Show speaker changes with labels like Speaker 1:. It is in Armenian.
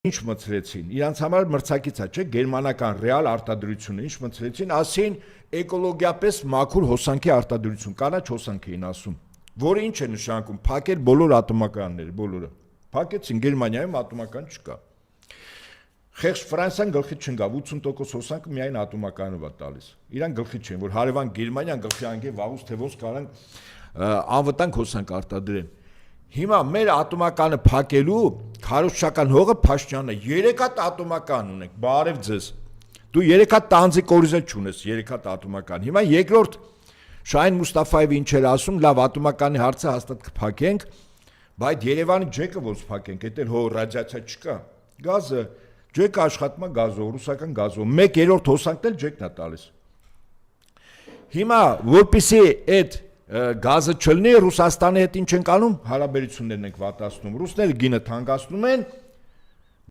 Speaker 1: Ինչ մտցրեցին, իրանց համար մրցակից է, չէ, գերմանական ռեալ արտադրությունը, ինչ մտցրեցին, ասին էկոլոգիապես մաքուր հոսանքի արտադրություն, կանաչ հոսանք էին ասում, որը ինչ է նշանակում, փակել բոլոր ատոմականները, բոլորը, փակեցին Գերմանիայում ատոմական չկա, խեղճ Ֆրանսիան գլխի չընկավ, 80% հոսանքը միայն ատոմականով է տալիս, իրան գլխի չեն, որ հարևան Գերմանիան գլխի անգե վաղուց թե ոնց կարան անվտանգ հոսանք արտադրեն։ Հիմա մեր ատոմականը փակելու քարոզչական հողը Փաշինյանը 3 հատ ատոմական ունենք, բարև ձեզ։ Դու 3 հատ տանձիկ օրիզել չունես, 3 հատ ատոմական։ Հիմա երկրորդ Շահին Մուստաֆաևը ինչ էր ասում, լավ ատոմականի հարցը հաստատ կփակենք, բայց Երևանի ջեկը ոնց փակենք, էդ էլ հող ռադիացիա չկա։ Գազը, ջեկը աշխատում է գազով, ռուսական գազով, 1/3 հոսանքն էլ ջեկն է տալիս։ Հիմա որպեսզի այդ գազը չլինի, Ռուսաստանի հետ ինչ ենք անում, հարաբերություններն ենք վատացնում, ռուսները գինը թանկացնում են,